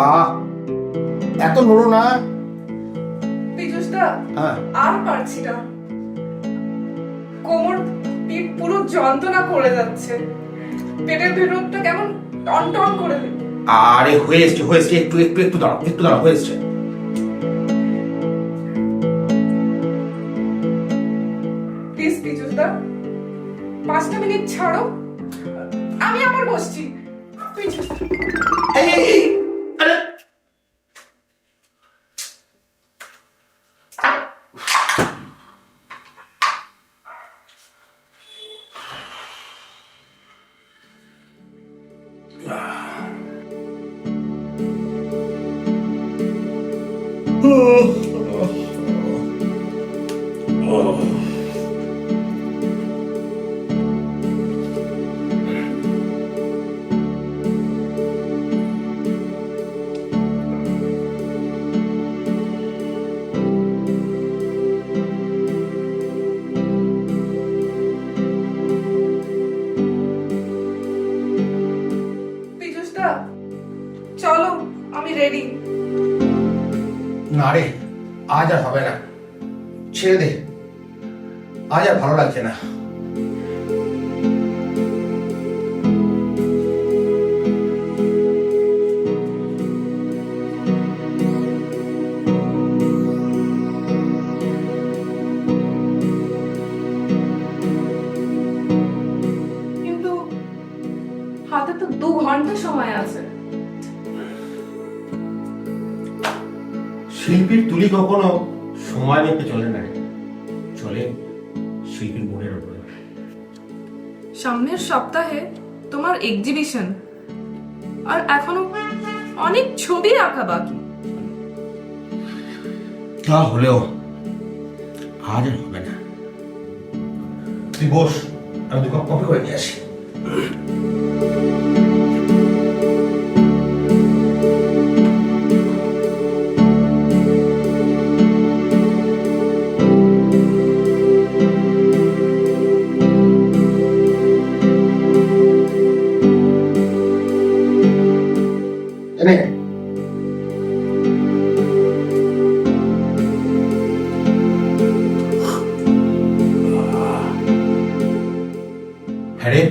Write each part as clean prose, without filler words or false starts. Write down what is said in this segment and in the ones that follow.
আহ এত নড়ো না। পীযুষদা, হ্যাঁ আর পারছি না। কোমর পিঠ পুরো যন্ত্রণা করে যাচ্ছে। পেটের ভেতরটা কেমন টন টন করে দিল। আরে হয়েছে একটু একটু একটু দাঁড়াও হয়েছে। প্লিজ পীযুষদা, 5টা মিনিট ছাড়ো, আমি আবার বসছি। পীযুষ, এই, আরে পীযুষদা, চলো, আমি রেডি। না রে, আজ আর হবে না, ছেড়ে দে, আজ আর ভালো লাগছে না। কিন্তু হাতে তো 2 ঘন্টা সময় আছে। শিল্পীর তুলি কখনো সময় মেপে চলে না রে, চলে শিল্পীর মনের উপরে। সামনের সপ্তাহে তোমার এক্সিবিশন, আর এখনো অনেক ছবি আঁকা বাকি। তা হলেও আজ আর হবে না। তুই বস, আমি 2 কাপ কফি করে নিয়ে আসি। এনে হ্যাঁ রে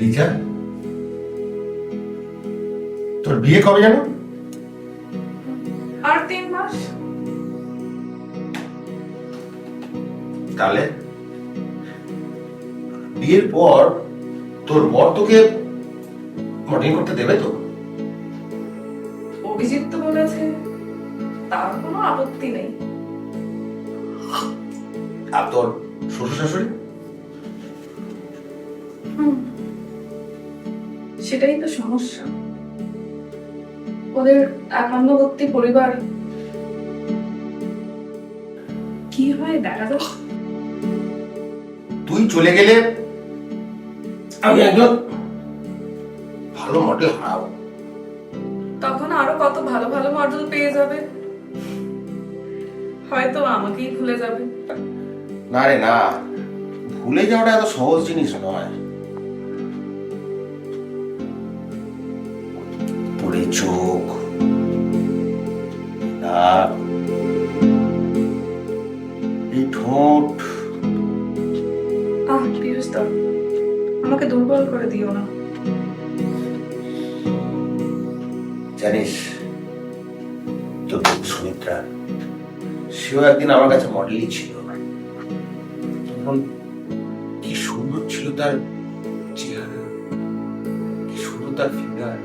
রিচা, তোর বিয়ে কবে জানো? আর 3 মাস। তাহলে বিয়ের পর তোর বর তোকে মডেলিং করতে দেবে তো? অভিজিৎ তো বলেছে তার কোনো আপত্তি নেই। আর তোর শ্বশুর শাশুড়ি? সেটাই তো সমস্যা, ওদের একান্নবর্তী পরিবার। কি হয় দেখা যাক। তুই চলে গেলে আমি একজন ভালো মডেল হারাবো। তখন আরো কত ভালো ভালো মডেল পেয়ে যাবে, হয়তো আমাকেই ভুলে যাবে। না রে না, ভুলে যাওয়াটা এত সহজ জিনিস নয়। তোর এই চোখ, নাক, এই ঠোঁট, পীযুষ দা, আমাকে দুর্বল করে দিও না। জানিস তোর বন্ধু সুমিত্রা, সেও একদিন আমার কাছে মডেলই ছিল। তখন কি সুন্দর ছিল তার চেহারা, কি সুন্দর তার ফিগার,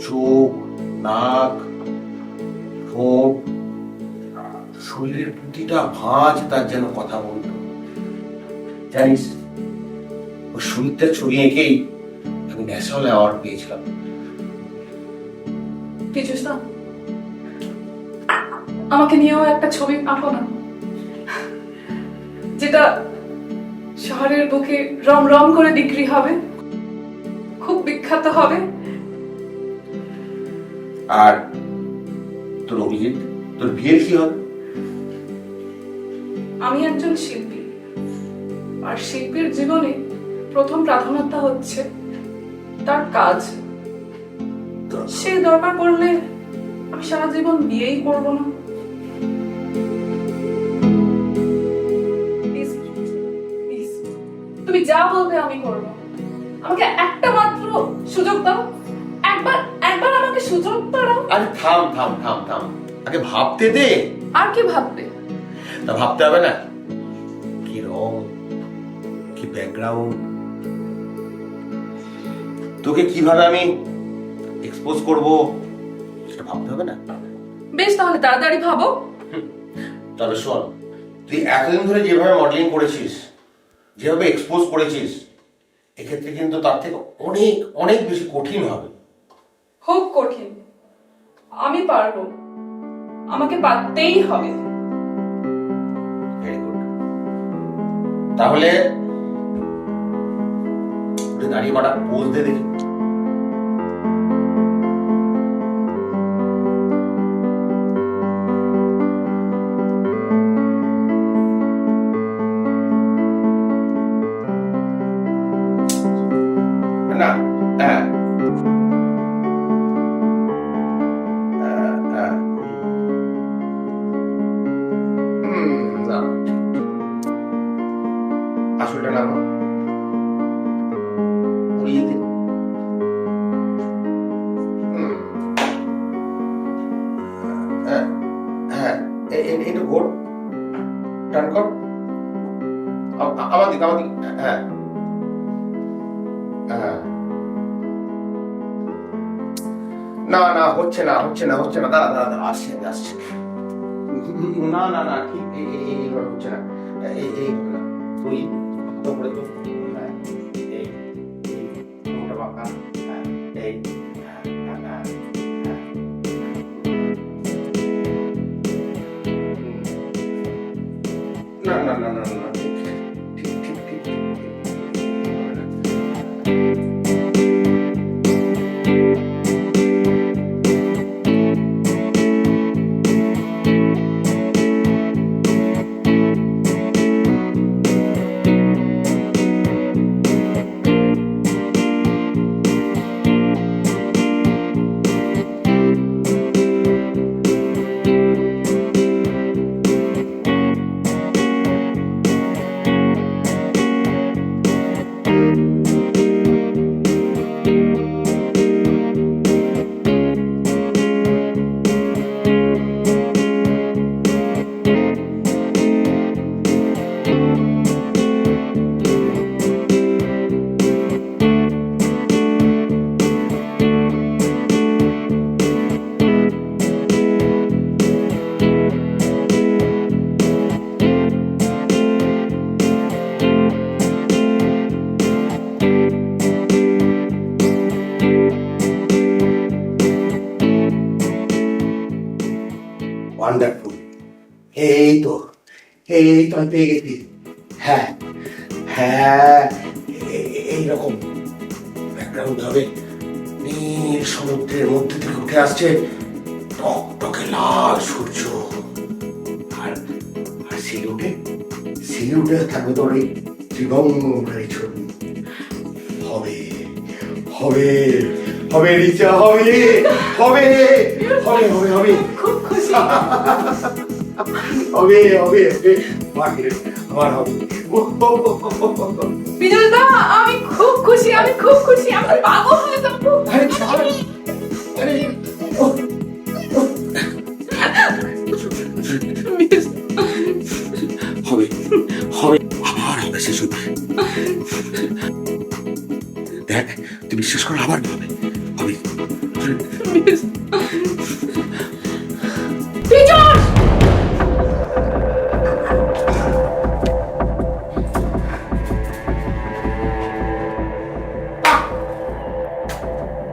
চোখ, নাক, ঠোঁট, শরীরের প্রতিটা ভাঁজ তার যেন কথা বলতো। জানিস, ও সুমিত্রার ছবি এঁকেই আমি ন্যাশনাল অ্যাওয়ার্ড পেয়েছিলাম। পীযুষ দা, আমাকে নিয়েও একটা ছবি আঁকো না, যেটা শহরের বুকে রম রম করে বিক্রি হবে, খুব বিখ্যাত হবে। আর তোর অভিজিৎ, তোর বিয়ের কি হবে? আমি একজন শিল্পী, আর শিল্পীর জীবনে প্রথম প্রাধান্যতা হচ্ছে তার কাজ। সে দরকার পড়লে আমি সারা জীবন বিয়েই করবো না। Please, please, তুমি যা বলবে আমি করবো। আমাকে একটা মাত্র সুযোগ দাও, একবার একবার আমাকে সুযোগ দাও। আরে থাম থাম থাম থাম, আগে ভাবতে দে। আর কি ভাববে? তা ভাবতে হবে না? কি রং, কি ব্যাকগ্রাউন্ড, তোকে কিভাবে আমি এক্সপোজ করব সেটা ভাবতে হবে না? বেশ, তাহলে তাড়াতাড়ি ভাবো। তবে শোন, তুই এতদিন ধরে যেভাবে মডেলিং করেছিস, যেভাবে এক্সপোজ করেছিস, এক্ষেত্রে কিন্তু তার থেকে অনেক অনেক বেশি কঠিন হবে। খুব কঠিন, আমি পারবো, আমাকে পারতেই হবে। Very good. তাহলে উঠে দাঁড়িয়ে কটা পোজ দে দেখি। না, হ্যাঁ, না, আসলটা না উড়িয়ে দিন। হ্যাঁ, হ্যাঁ, একটু ঘোর, টার্ন কর, আমার দিকে, আমার দিকে, হ্যাঁ, হ্যাঁ। না না, হচ্ছে না, হচ্ছে না, হচ্ছে না, দাঁড়া দাঁড়া দাঁড়া, আসছে আসছে। না না না, ঠিক এইভাবে হচ্ছে না, এইভাবে না, তুই উপরে তো, হ্যাঁ, এই মোটা বাঁকা, হ্যাঁ, এই, হ্যাঁ, হ্যাঁ, হ্যাঁ, হ্যাঁ। না না না না না, ঠিক ঠিক ঠিক ঠিক ঠিক। ওয়ান্ডারফুল। এই তো, এই তো আমি পেয়ে গেছি। হ্যাঁ হ্যাঁ, এইরকম ব্যাকগ্রাউন্ড হবে, নীল সমুদ্রের মধ্যে থেকে উঠে আসছে টকটকে লাল সূর্য, আর আর সিলিউটে সিলিউটে থাকবে তোর এই ত্রিভঙ্গের ছবি। হবে হবে হবে রিচা, হবে হবে হবে হবে হবে খুব খুশি। হবে হবে আমার হবে। বিজয় দা, আমি খুব খুশি, আমি খুব খুশি, আমি পাগল হয়ে যাবো। আরে আরে আরে হবে হবে, আবার হবে শেষ হবে। দেখ, তুই বিশ্বাস কর, আবার হবে হবে। বিজয়,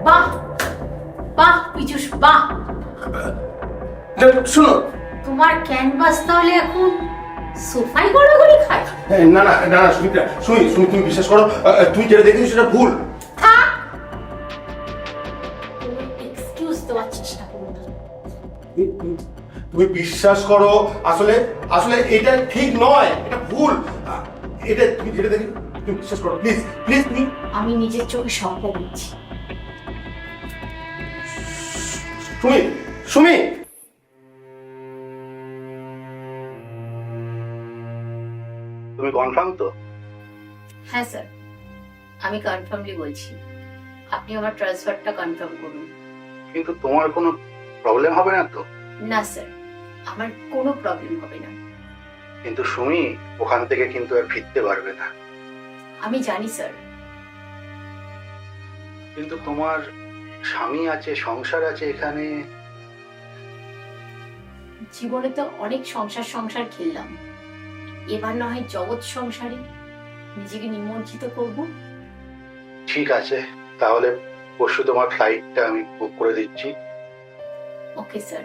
বাহ বাহ পীযূষ, বাহ। শোনো, তোমার ক্যানভাস তাহলে এখন সোফায় গড়াগড়ি খায়? না না না না, সুমিত্রা, শুনি শুনি, তুমি বিশ্বাস করো, তুই যেটা দেখেছিস সেটা ভুল। থাক, তুমি এক্সকিউজ দেওয়ার চেষ্টা করো না। তুমি বিশ্বাস করো, আসলে আসলে এটা ঠিক নয়, এটা ভুল, এটা তুমি যেটা দেখে, তুমি বিশ্বাস করো প্লিজ প্লিজ। তুমি আমি নিজের চোখে সবটা দেখছি। সুমি, সুমি, তুমি কনফার্ম তো? হ্যাঁ স্যার, আমি কনফার্মলি বলছি, আপনি আমার ট্রান্সফারটা কনফার্ম করুন। কিন্তু তোমার কোনো প্রবলেম হবে না তো? না স্যার, আমার কোনো প্রবলেম হবে না। কিন্তু সুমি ওখান থেকে কিন্তু আর ফিরতে পারবে না। আমি জানি স্যার। কিন্তু তোমার স্বামী আছে, সংসার আছে এখানে। জীবনে তো অনেক সংসার খেললাম, এবার না হয় জগৎ সংসারে নিজেকে নিমজ্জিত করব। ঠিক আছে, তাহলে পরশু তোমার ফ্লাইটটা আমি বুক করে দিচ্ছি। ওকে স্যার,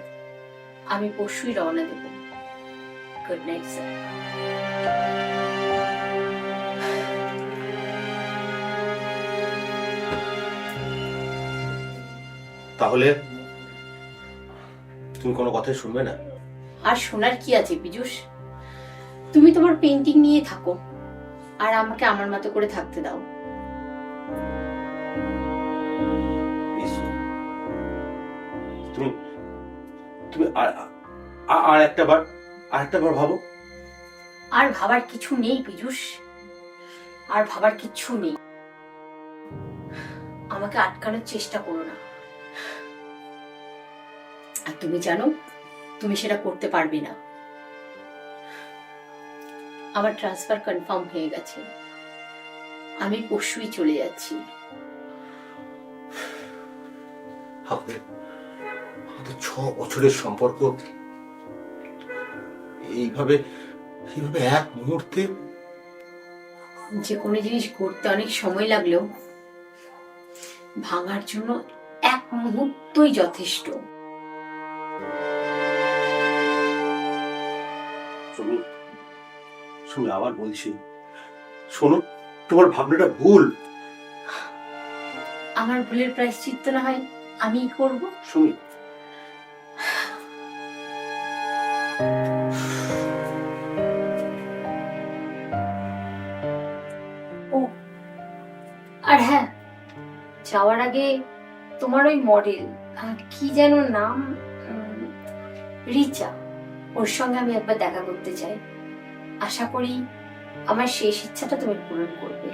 আমি পরশুই রওনা দেব। Good night sir. তাহলে তুমি কোনো কথাই শুনবে না? আর শোনার কি আছে পীযূষ, তুমি তোমার পেন্টিং নিয়ে থাকো, আর আমাকে আমার মতো করে থাকতে দাও। তুমি তুমি আর একটা বার ভাবো। আর ভাবার কিছু নেই পীযূষ, আর ভাবার কিছু নেই। আমাকে আটকানোর চেষ্টা করো না। আর তুমি জানো, তুমি সেটা করতে পারবে না। আমার ট্রান্সফার কনফার্ম হয়ে গেছে, আমি পরশুই চলে যাচ্ছি। আমাদের 6 বছরের সম্পর্ক এইভাবে এক মুহূর্তে। যে কোনো জিনিস করতে অনেক সময় লাগলেও ভাঙার জন্য এক মুহূর্তই যথেষ্ট। শুনে আবার বলছি, শোনো, তোমার ভাবনাটা ভুল। আমার ভুলের প্রায়শ্চিত্ত না হয় আমিই করব। শুনি, ও আর হ্যাঁ, যাওয়ার আগে তোমার ওই মডেল কি যেন নাম, রিচা, ওর সঙ্গে আমি একবার দেখা করতে চাই। আশা করি আমার শেষ ইচ্ছাটা তুমি পূরণ করবে।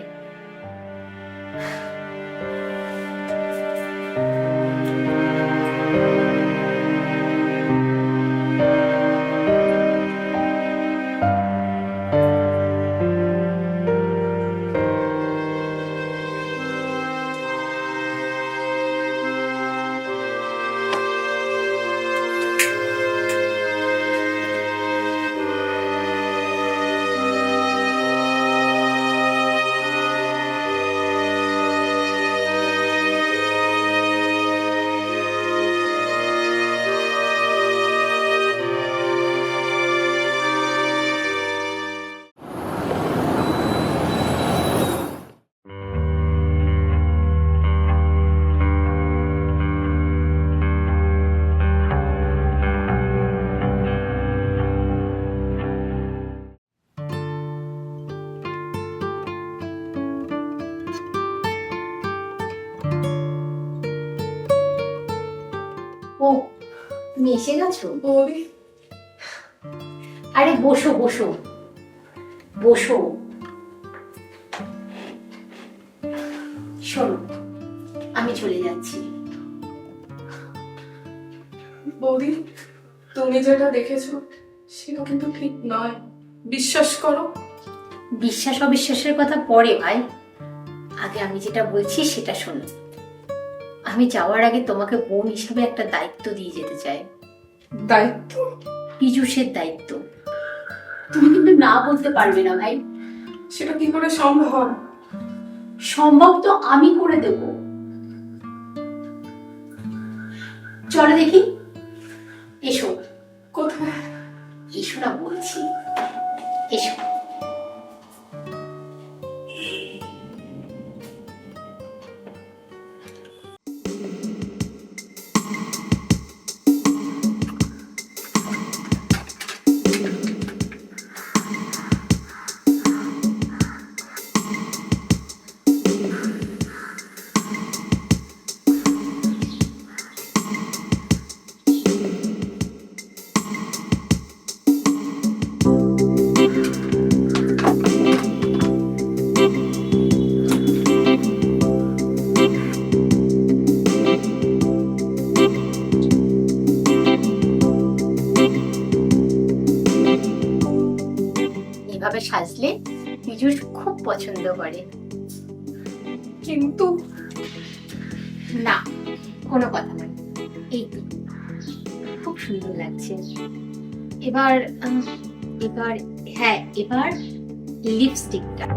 ও, তুমি এসে গেছো? বৌদি, আরে বসো বসো বসো। শোনো, আমি চলে যাচ্ছি। বৌদি, তুমি যেটা দেখেছো সেটা কিন্তু ঠিক নয়, বিশ্বাস করো। বিশ্বাস অবিশ্বাসের কথা পরে ভাই, আগে আমি যেটা বলছি সেটা শোনো। আমি যাওয়ার আগে তোমাকে বোন হিসেবে একটা দায়িত্ব দিয়ে যেতে চাই। দায়িত্ব? পীযূষের দায়িত্ব। তুমি কিন্তু না বলতে পারবে না ভাই। সেটা কি করে সম্ভব? সম্ভব তো আমি করে দেব। চলো দেখি, এসো। কোথায়? এসো না বলছি, এসো। সাজলে পীযূষ খুব পছন্দ করে। কিন্তু না, কোনো কথা নয়, এই তো খুব সুন্দর লাগছে। এবার এবার হ্যাঁ, এবার লিপস্টিকটা।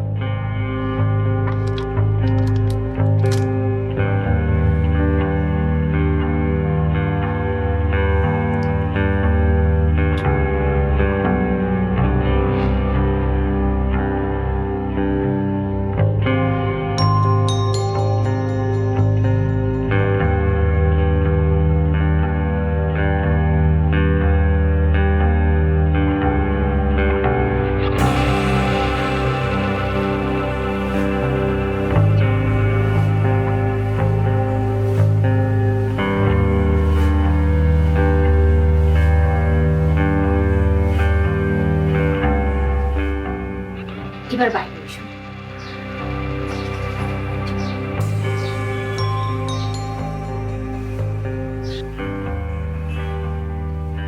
এবার বাইরে এসো।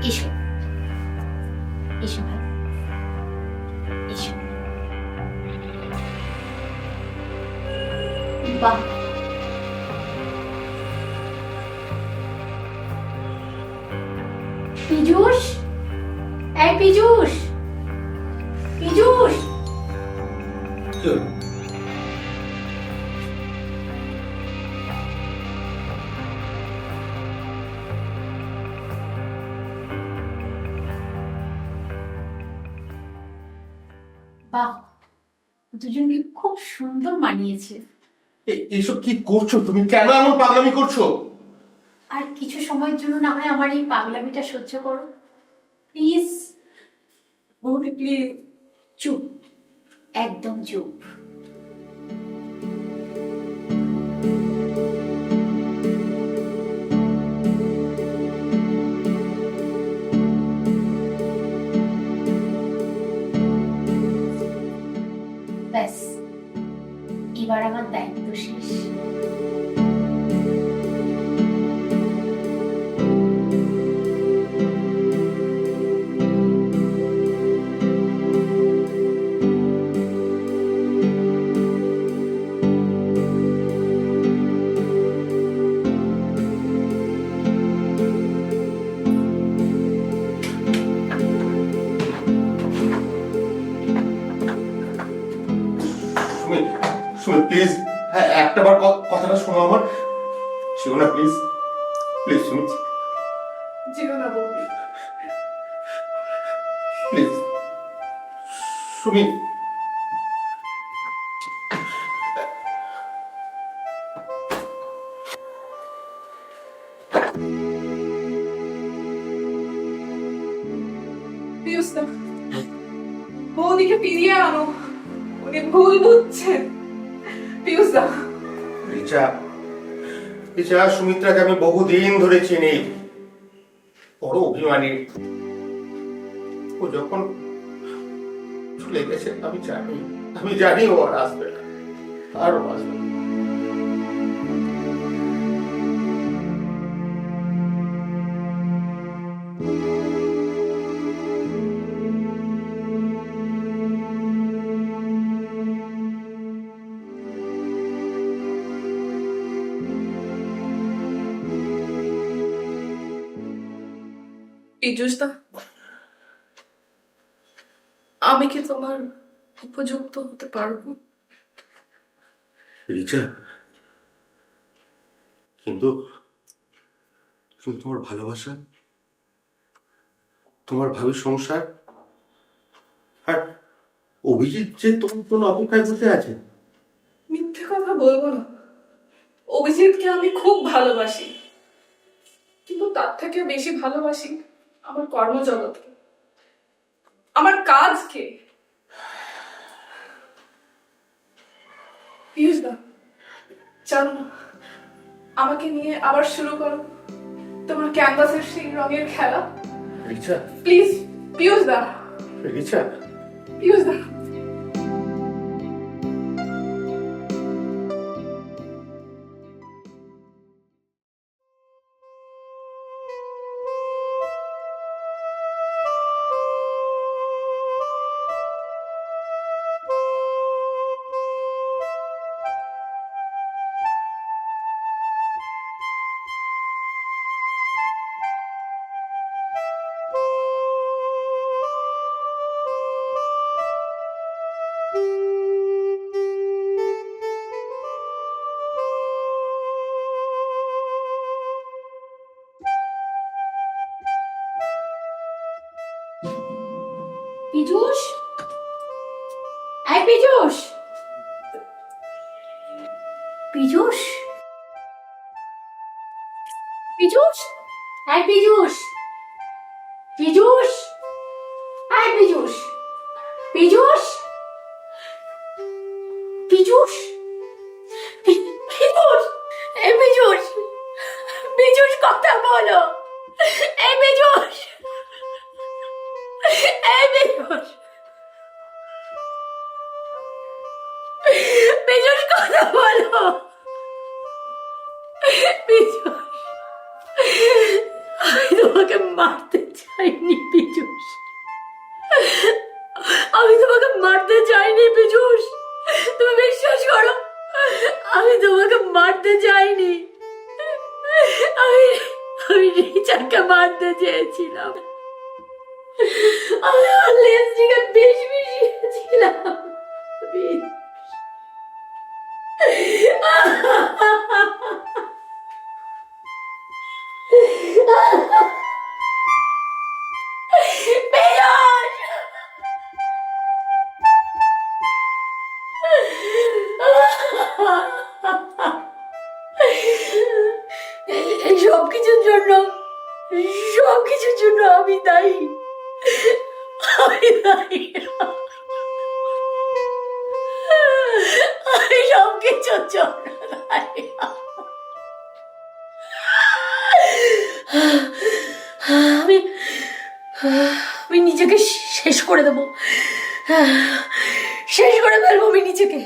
এসো এসো ভাই, এসো। বাহ, পীযূষ, এই পীযূষ, পীযূষ। কি হলো? বাহ, দুজনকে খুব সুন্দর মানিয়েছে। এইসব কি করছো তুমি? কেন এমন পাগলামি করছো? আর কিছু সময়ের জন্য না হয় আমার এই পাগলামিটা সহ্য করো প্লিজ। বৌদি প্লিজ। চুপ, একদম চুপ। ব্যাস, এবার আমার দায়িত্ব শেষ। সুমি, সুমি প্লিজ, হ্যাঁ একটা বার কথাটা শোনো আমার। ছিল না প্লিজ, প্লিজ সুমি, যেও না বৌদি। প্লিজ সুমি। পিউষ দা, বৌদিকে ফিরিয়ে আনো, উনি ভুল বুঝছেন। পিউষ দা। রিচা, রিচা, সুমিত্রাকে আমি বহুদিন ধরে চিনি, বড় অভিমানী। ও যখন চলে গেছে আমি জানি ও আর আসবে না, আর ও আসবে না। পীযূষ দা, আমি কি তোমার উপযুক্ত হতে পারবো? রিচা, কিন্তু কিন্তু তোমার ভালোবাসা, তোমার ভাবির সংসার, আর অভিজিৎ যে তোমার জন্য অপেক্ষায় বসে আছে। মিথ্যে কথা বলবো না, অভিজিৎকে আমি খুব ভালোবাসি, কিন্তু তার থেকে বেশি ভালোবাসি আমার কর্মজগৎকে, আমার কাজকে। পিউষ দা, চলো না, আমাকে নিয়ে আবার শুরু করো তোমার ক্যানভাসের সেই রঙের খেলা। রিচা, প্লিজ পিউষ দা, রিচা, পিউষ দা। পীযূষ, এই পীযূষ, পীযূষ, পীযূষ, এই পীযূষ, পীযূষ, এই পীযূষ, পীযূষ, পীযূষ, পীযূষ, এই পীযূষ, পীযূষ কথা বলো, এই পীযূষ, এই পীযূষ, পীযূষ কথা বলো, পীযূষ, আমি তোমাকে মারতে চাইনি পীযূষ, আমি তোমাকে মারতে চাইনি পীযূষ, তুমি বিশ্বাস করো, আমি তোমাকে মারতে চাইনি, আমি আমি রিচাকে মারতে চেয়েছিলাম, আমি আমার লিপস্টিকে বিষ মিশিয়েছিলাম। এই সব কিছুর জন্য, সব কিছুর জন্য আমি দায়ী, আমি দায়ী, আমি সব কিছুর জন্য দায়ী। আমি আমি নিজেকে শেষ করে দেবো, শেষ করে ফেলবো আমি নিজেকে।